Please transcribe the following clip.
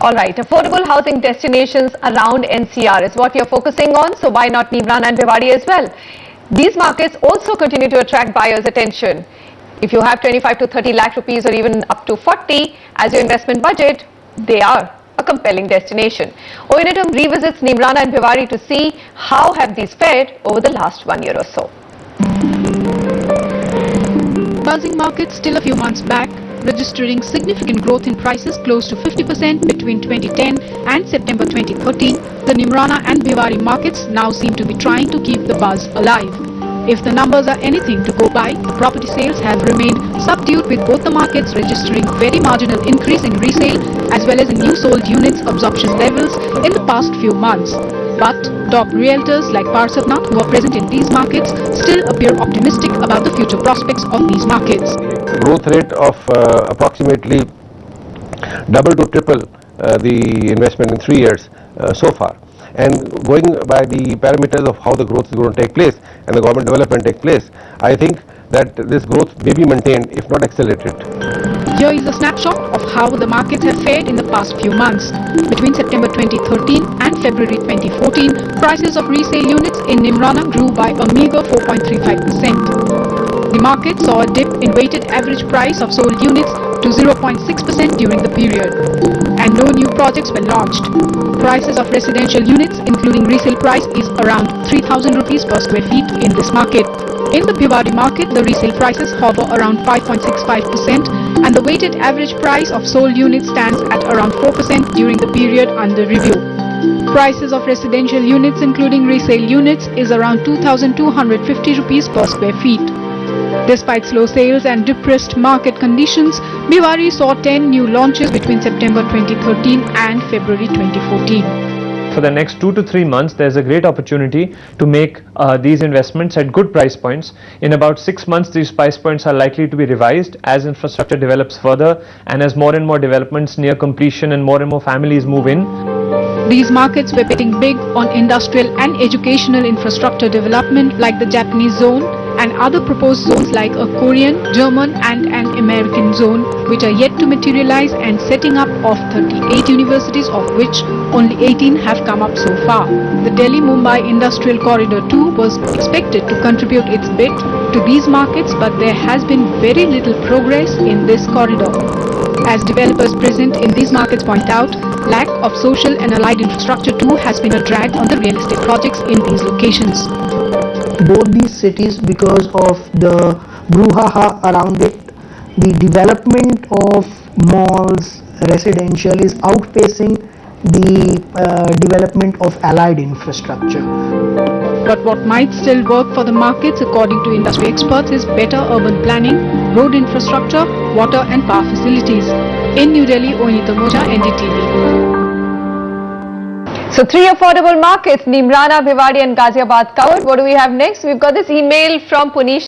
All right, affordable housing destinations around NCR is what you're focusing on, so why not Neemrana and Bhiwadi as well? These markets also continue to attract buyers' attention. If you have 25 to 30 lakh rupees or even up to 40 as your investment budget, they are a compelling destination. Oinatum revisits Neemrana and Bhiwadi to see how have these fared over the last 1 year or so. Housing market still a few months back, registering significant growth in prices close to 50% between 2010 and September 2013, the Neemrana and Bhiwadi markets now seem to be trying to keep the buzz alive. If the numbers are anything to go by, the property sales have remained subdued, with both the markets registering very marginal increase in resale as well as in new sold units absorption levels in the past few months. But top realtors like Parsavnath, who are present in these markets, still appear optimistic about the future prospects of these markets. Growth rate of approximately double to triple the investment in 3 years so far. And going by the parameters of how the growth is going to take place and the government development take place, I think that this growth may be maintained, if not accelerated. Here is a snapshot of how the markets have fared in the past few months. Between September 2013 and February 2014, prices of resale units in Neemrana grew by a meager 4.35%. The market saw a dip in weighted average price of sold units to 0.6% during the period, and no new projects were launched. Prices of residential units, including resale price, is around 3,000 rupees per square feet in this market. In the Bhiwadi market, the resale prices hover around 5.65%, and the weighted average price of sold units stands at around 4% during the period under review. Prices of residential units, including resale units, is around 2,250 rupees per square feet. Despite slow sales and depressed market conditions, Bhiwadi saw 10 new launches between September 2013 and February 2014. For the next 2 to 3 months, there's a great opportunity to make these investments at good price points. In about 6 months, these price points are likely to be revised as infrastructure develops further and as more and more developments near completion and more families move in. These markets were betting big on industrial and educational infrastructure development like the Japanese zone and other proposed zones like a Korean, German and an American zone, which are yet to materialize, and setting up of 38 universities, of which only 18 have come up so far. The Delhi-Mumbai Industrial Corridor 2 was expected to contribute its bit to these markets, but there has been very little progress in this corridor. As developers present in these markets point out, lack of social and allied infrastructure too has been a drag on the real estate projects in these locations. Both these cities, because of the brouhaha around it, the development of malls, residential is outpacing the development of allied infrastructure. But what might still work for the markets, according to industry experts, is better urban planning, road infrastructure, water and power facilities. In New Delhi, Oinita Moja, NDTV. So 3 affordable markets, Neemrana, Bhiwadi and Ghaziabad covered. What do we have next? We've got this email from Punish.